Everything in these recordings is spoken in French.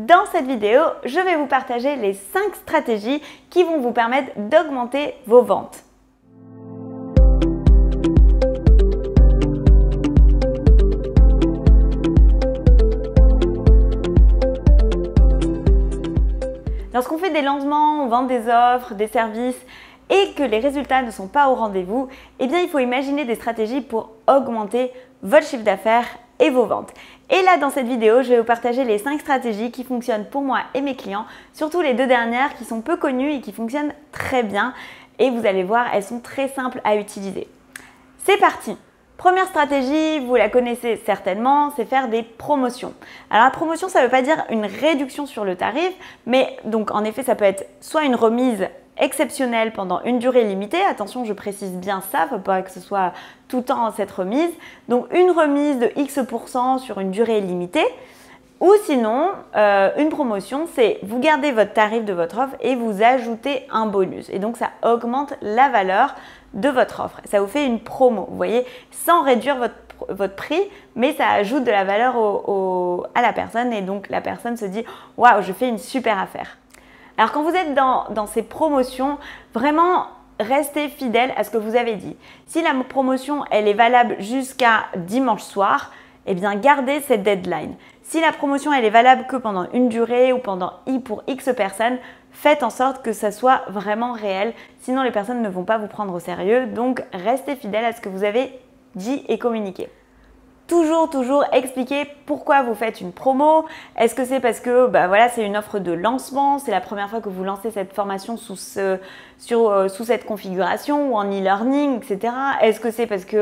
Dans cette vidéo, je vais vous partager les 5 stratégies qui vont vous permettre d'augmenter vos ventes. Lorsqu'on fait des lancements, on vend des offres, des services et que les résultats ne sont pas au rendez-vous, eh bien il faut imaginer des stratégies pour augmenter votre chiffre d'affaires et vos ventes. Et là, dans cette vidéo, je vais vous partager les 5 stratégies qui fonctionnent pour moi et mes clients, surtout les 2 dernières qui sont peu connues et qui fonctionnent très bien. Et vous allez voir, elles sont très simples à utiliser. C'est parti! Première stratégie, vous la connaissez certainement, c'est faire des promotions. Alors la promotion, ça ne veut pas dire une réduction sur le tarif, mais donc en effet, ça peut être soit une remise exceptionnelle pendant une durée limitée. Attention, je précise bien ça, il ne faut pas que ce soit tout le temps cette remise. Donc une remise de X% sur une durée limitée. Ou sinon, une promotion, c'est vous gardez votre tarif de votre offre et vous ajoutez un bonus. Et donc, ça augmente la valeur de votre offre. Ça vous fait une promo, vous voyez, sans réduire votre prix, mais ça ajoute de la valeur à la personne. Et donc, la personne se dit « Waouh, je fais une super affaire ». Alors, quand vous êtes dans ces promotions, vraiment, restez fidèle à ce que vous avez dit. Si la promotion, elle est valable jusqu'à dimanche soir, eh bien, gardez cette deadline. Si la promotion elle est valable que pendant une durée ou pour X personnes, faites en sorte que ça soit vraiment réel. Sinon, les personnes ne vont pas vous prendre au sérieux. Donc, restez fidèle à ce que vous avez dit et communiqué. Toujours expliquer pourquoi vous faites une promo. Est-ce que c'est parce que voilà, c'est une offre de lancement, c'est la première fois que vous lancez cette formation sous cette configuration ou en e-learning, etc. Est-ce que c'est parce que,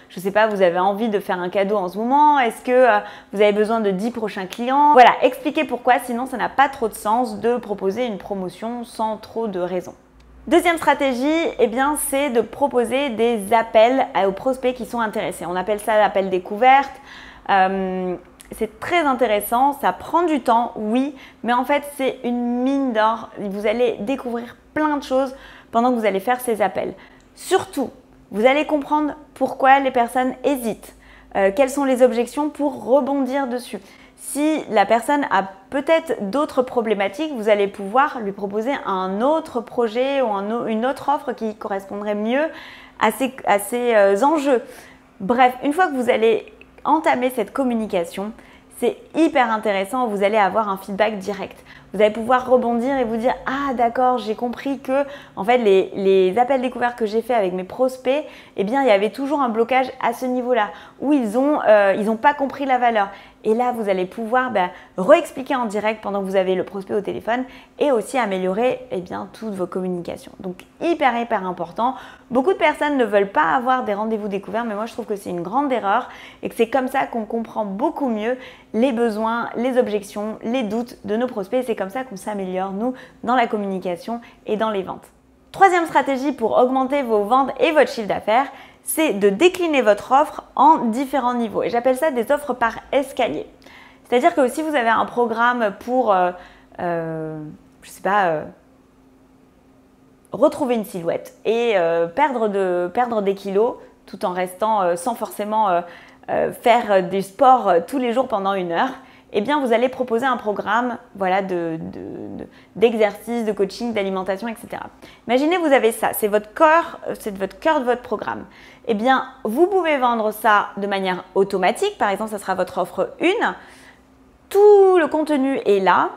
je ne sais pas, vous avez envie de faire un cadeau en ce moment? Est-ce que vous avez besoin de 10 prochains clients? Voilà, expliquez pourquoi, sinon ça n'a pas trop de sens de proposer une promotion sans trop de raisons. Deuxième stratégie, eh bien, c'est de proposer des appels aux prospects qui sont intéressés. On appelle ça l'appel découverte. C'est très intéressant, ça prend du temps, oui, mais en fait, c'est une mine d'or. Vous allez découvrir plein de choses pendant que vous allez faire ces appels. Surtout, vous allez comprendre pourquoi les personnes hésitent, quelles sont les objections pour rebondir dessus. Si la personne a peut-être d'autres problématiques, vous allez pouvoir lui proposer un autre projet ou une autre offre qui correspondrait mieux à ses enjeux. Bref, une fois que vous allez entamer cette communication, c'est hyper intéressant, vous allez avoir un feedback direct. Vous allez pouvoir rebondir et vous dire « Ah d'accord, j'ai compris que en fait, les appels découverts que j'ai fait avec mes prospects, eh bien, il y avait toujours un blocage à ce niveau-là, où ils ont pas compris la valeur. » Et là, vous allez pouvoir réexpliquer en direct pendant que vous avez le prospect au téléphone et aussi améliorer toutes vos communications. Donc, hyper important. Beaucoup de personnes ne veulent pas avoir des rendez-vous découverts, mais moi, je trouve que c'est une grande erreur et que c'est comme ça qu'on comprend beaucoup mieux les besoins, les objections, les doutes de nos prospects. C'est comme ça qu'on s'améliore, nous, dans la communication et dans les ventes. Troisième stratégie pour augmenter vos ventes et votre chiffre d'affaires, c'est de décliner votre offre en différents niveaux. Et j'appelle ça des offres par escalier. C'est-à-dire que si vous avez un programme pour, retrouver une silhouette et perdre des kilos tout en restant sans forcément faire du sport tous les jours pendant 1 heure, eh bien, vous allez proposer un programme d'exercice, de coaching, d'alimentation, etc. Imaginez, vous avez ça, c'est votre cœur de votre programme. Eh bien, vous pouvez vendre ça de manière automatique. Par exemple, ça sera votre offre 1. Tout le contenu est là,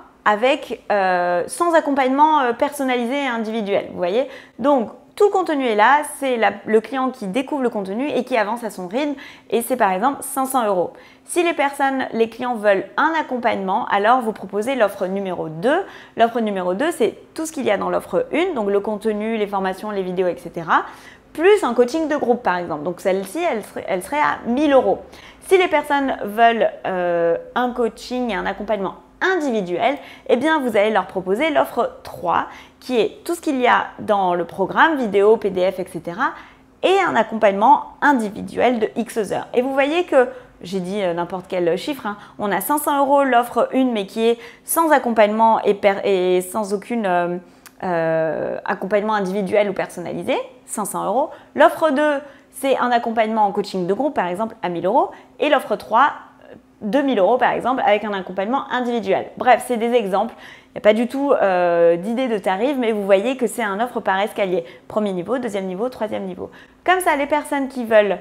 sans accompagnement personnalisé et individuel. Vous voyez? Donc, tout le contenu est là, c'est le client qui découvre le contenu et qui avance à son rythme et c'est par exemple 500 €. Si les clients veulent un accompagnement, alors vous proposez l'offre numéro 2. L'offre numéro 2, c'est tout ce qu'il y a dans l'offre 1, donc le contenu, les formations, les vidéos, etc. Plus un coaching de groupe par exemple. Donc celle-ci, elle serait à 1 000 €. Si les personnes veulent un coaching et un accompagnement individuel, eh bien vous allez leur proposer l'offre 3 qui est tout ce qu'il y a dans le programme, vidéo, PDF, etc. et un accompagnement individuel de X heures. Et vous voyez que, j'ai dit n'importe quel chiffre, hein, on a 500 € l'offre 1 mais qui est sans accompagnement et sans aucun accompagnement individuel ou personnalisé, 500 €. L'offre 2, c'est un accompagnement en coaching de groupe, par exemple, à 1 000 €. Et l'offre 3, 2000 € par exemple avec un accompagnement individuel. Bref, c'est des exemples. Il n'y a pas du tout d'idée de tarif, mais vous voyez que c'est un offre par escalier. Premier niveau, deuxième niveau, troisième niveau. Comme ça, les personnes qui veulent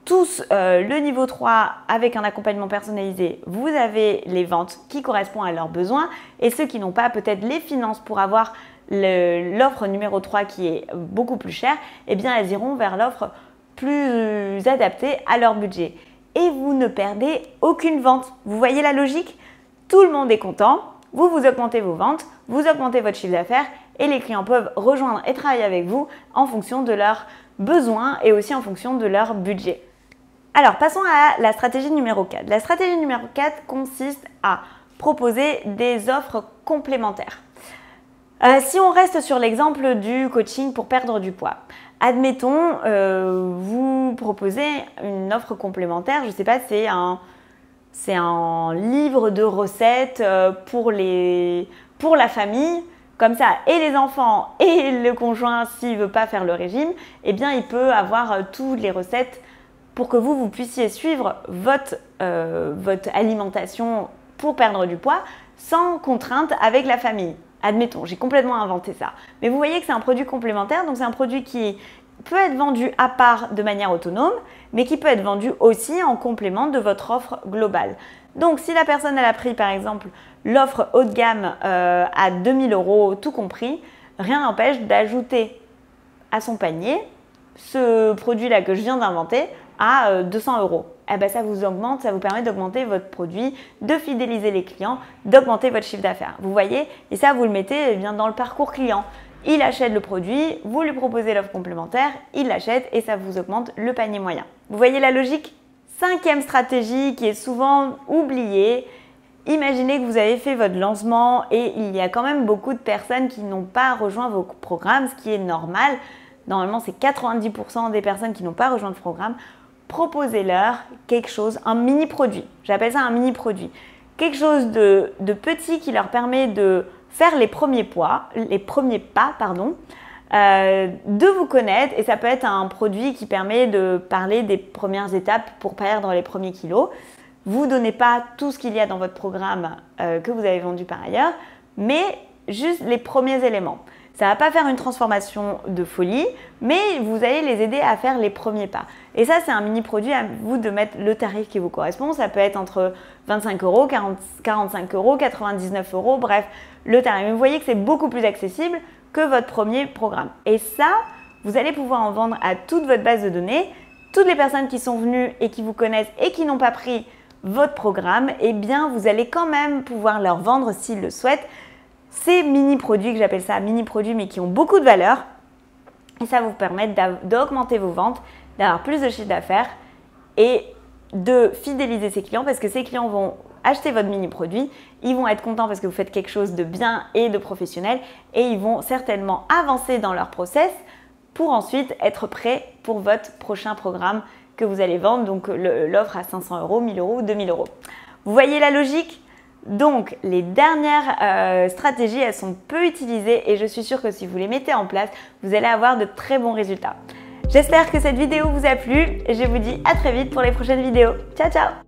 tous le niveau 3 avec un accompagnement personnalisé, vous avez les ventes qui correspondent à leurs besoins et ceux qui n'ont pas peut-être les finances pour avoir l'offre numéro 3 qui est beaucoup plus chère, eh bien elles iront vers l'offre plus adaptée à leur budget. Et vous ne perdez aucune vente. Vous voyez la logique? Tout le monde est content, vous augmentez vos ventes, vous augmentez votre chiffre d'affaires et les clients peuvent rejoindre et travailler avec vous en fonction de leurs besoins et aussi en fonction de leur budget. Alors, passons à la stratégie numéro 4. La stratégie numéro 4 consiste à proposer des offres complémentaires. Si on reste sur l'exemple du coaching pour perdre du poids, admettons, vous proposez une offre complémentaire, je ne sais pas, c'est un livre de recettes pour la famille. Comme ça, et les enfants et le conjoint, s'il ne veut pas faire le régime, eh bien, il peut avoir toutes les recettes pour que vous puissiez suivre votre alimentation pour perdre du poids sans contrainte avec la famille. Admettons, j'ai complètement inventé ça. Mais vous voyez que c'est un produit complémentaire, donc c'est un produit qui peut être vendu à part de manière autonome, mais qui peut être vendu aussi en complément de votre offre globale. Donc, si la personne elle a pris par exemple l'offre haut de gamme à 2000 € tout compris, rien n'empêche d'ajouter à son panier ce produit-là que je viens d'inventer à 200 €. Eh ben, ça vous augmente, ça vous permet d'augmenter votre produit, de fidéliser les clients, d'augmenter votre chiffre d'affaires. Vous voyez? Et ça, vous le mettez bien dans le parcours client. Il achète le produit, vous lui proposez l'offre complémentaire, il l'achète et ça vous augmente le panier moyen. Vous voyez la logique? Cinquième stratégie qui est souvent oubliée, imaginez que vous avez fait votre lancement et il y a quand même beaucoup de personnes qui n'ont pas rejoint vos programmes, ce qui est normal. Normalement, c'est 90% des personnes qui n'ont pas rejoint le programme. Proposez-leur quelque chose, un mini-produit. J'appelle ça un mini-produit. Quelque chose de petit qui leur permet de faire les premiers pas, de vous connaître, et ça peut être un produit qui permet de parler des premières étapes pour perdre les premiers kilos. Vous ne donnez pas tout ce qu'il y a dans votre programme que vous avez vendu par ailleurs, mais juste les premiers éléments. Ça ne va pas faire une transformation de folie, mais vous allez les aider à faire les premiers pas. Et ça, c'est un mini-produit, à vous de mettre le tarif qui vous correspond. Ça peut être entre 25 €, 45 €, 99 €, bref, le tarif. Mais vous voyez que c'est beaucoup plus accessible que votre premier programme. Et ça, vous allez pouvoir en vendre à toute votre base de données. Toutes les personnes qui sont venues et qui vous connaissent et qui n'ont pas pris votre programme, eh bien, vous allez quand même pouvoir leur vendre s'ils le souhaitent. Ces mini-produits, que j'appelle ça mini-produits, mais qui ont beaucoup de valeur. Et ça va vous permettre d'augmenter vos ventes, d'avoir plus de chiffre d'affaires et de fidéliser ces clients parce que ces clients vont acheter votre mini-produit, ils vont être contents parce que vous faites quelque chose de bien et de professionnel et ils vont certainement avancer dans leur process pour ensuite être prêts pour votre prochain programme que vous allez vendre, donc l'offre à 500 €, 1000 € ou 2000 €. Vous voyez la logique? Donc, les dernières stratégies, elles sont peu utilisées et je suis sûre que si vous les mettez en place, vous allez avoir de très bons résultats. J'espère que cette vidéo vous a plu et je vous dis à très vite pour les prochaines vidéos. Ciao, ciao!